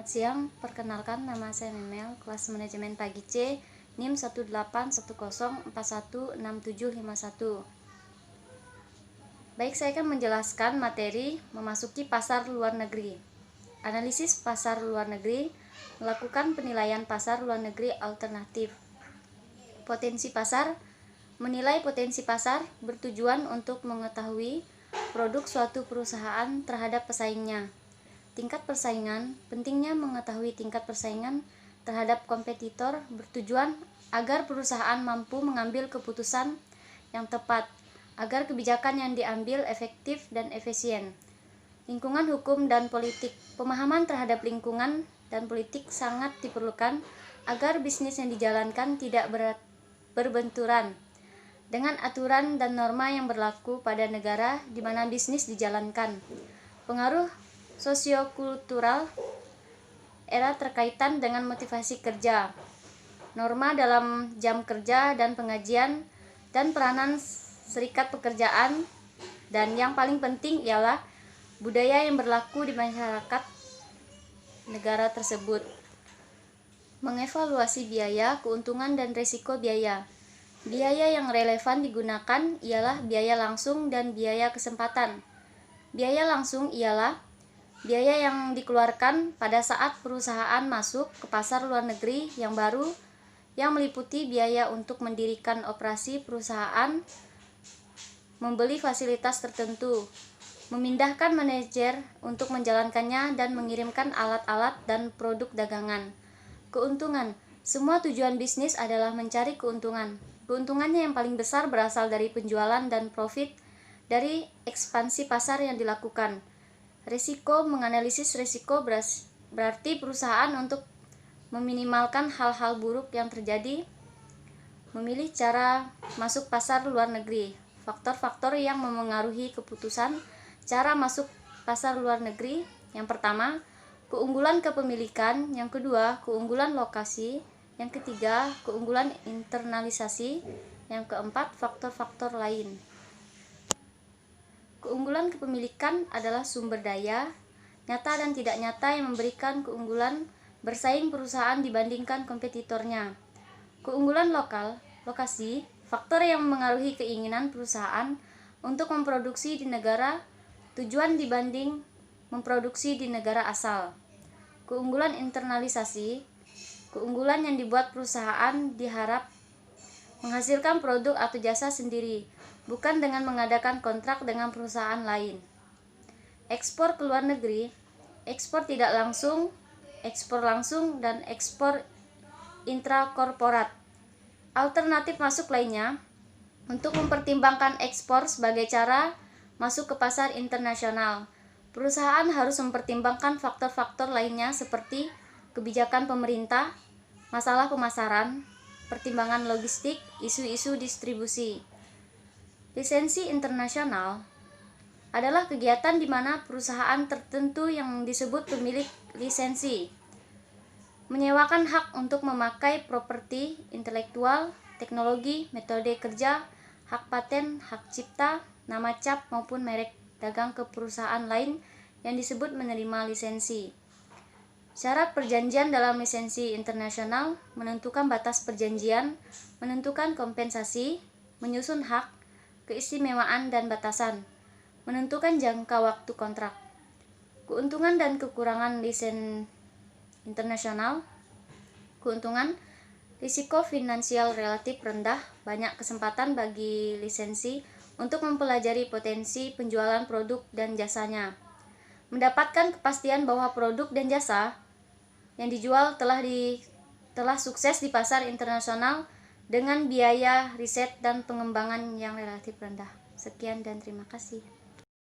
Selamat siang, perkenalkan nama saya Memel, kelas manajemen pagi C, NIM 18104141671. Baik, saya akan menjelaskan materi memasuki pasar luar negeri. Analisis pasar luar negeri, melakukan penilaian pasar luar negeri alternatif. Potensi pasar, menilai potensi pasar bertujuan untuk mengetahui produk suatu perusahaan terhadap pesaingnya. Tingkat persaingan, pentingnya mengetahui tingkat persaingan terhadap kompetitor bertujuan agar perusahaan mampu mengambil keputusan yang tepat, agar kebijakan yang diambil efektif dan efisien. Lingkungan hukum dan politik, pemahaman terhadap lingkungan dan politik sangat diperlukan agar bisnis yang dijalankan tidak berbenturan dengan aturan dan norma yang berlaku pada negara di mana bisnis dijalankan. Pengaruh sosiokultural, era terkaitan dengan motivasi kerja, norma dalam jam kerja dan pengajian, dan peranan serikat pekerjaan, dan yang paling penting ialah budaya yang berlaku di masyarakat negara tersebut. Mengevaluasi biaya, keuntungan, dan risiko biaya. Biaya yang relevan digunakan ialah biaya langsung dan biaya kesempatan. Biaya langsung ialah biaya yang dikeluarkan pada saat perusahaan masuk ke pasar luar negeri yang baru, yang meliputi biaya untuk mendirikan operasi perusahaan, membeli fasilitas tertentu, memindahkan manajer untuk menjalankannya, dan mengirimkan alat-alat dan produk dagangan. Keuntungan, semua tujuan bisnis adalah mencari keuntungan. Keuntungannya yang paling besar berasal dari penjualan dan profit dari ekspansi pasar yang dilakukan. Risiko, menganalisis risiko berarti perusahaan untuk meminimalkan hal-hal buruk yang terjadi. Memilih cara masuk pasar luar negeri. Faktor-faktor yang memengaruhi keputusan cara masuk pasar luar negeri. Yang pertama, keunggulan kepemilikan. Yang kedua, keunggulan lokasi. Yang ketiga, keunggulan internalisasi. Yang keempat, faktor-faktor lain. Keunggulan kepemilikan adalah sumber daya, nyata dan tidak nyata, yang memberikan keunggulan bersaing perusahaan dibandingkan kompetitornya. Keunggulan lokasi, faktor yang memengaruhi keinginan perusahaan untuk memproduksi di negara tujuan dibanding memproduksi di negara asal. Keunggulan internalisasi, keunggulan yang dibuat perusahaan diharap menghasilkan produk atau jasa sendiri, bukan dengan mengadakan kontrak dengan perusahaan lain. Ekspor ke luar negeri, ekspor tidak langsung, ekspor langsung, dan ekspor intrakorporat. Alternatif masuk lainnya, untuk mempertimbangkan ekspor sebagai cara masuk ke pasar internasional, perusahaan harus mempertimbangkan faktor-faktor lainnya seperti kebijakan pemerintah, masalah pemasaran, pertimbangan logistik, isu-isu distribusi. Lisensi internasional adalah kegiatan di mana perusahaan tertentu yang disebut pemilik lisensi menyewakan hak untuk memakai properti intelektual, teknologi, metode kerja, hak paten, hak cipta, nama cap maupun merek dagang ke perusahaan lain yang disebut menerima lisensi. Syarat perjanjian dalam lisensi internasional, menentukan batas perjanjian, menentukan kompensasi, menyusun hak, keistimewaan dan batasan, menentukan jangka waktu kontrak. Keuntungan dan kekurangan lisensi internasional. Keuntungan, risiko finansial relatif rendah, banyak kesempatan bagi lisensi untuk mempelajari potensi penjualan produk dan jasanya, mendapatkan kepastian bahwa produk dan jasa yang dijual telah sukses di pasar internasional dengan biaya riset dan pengembangan yang relatif rendah. Sekian dan terima kasih.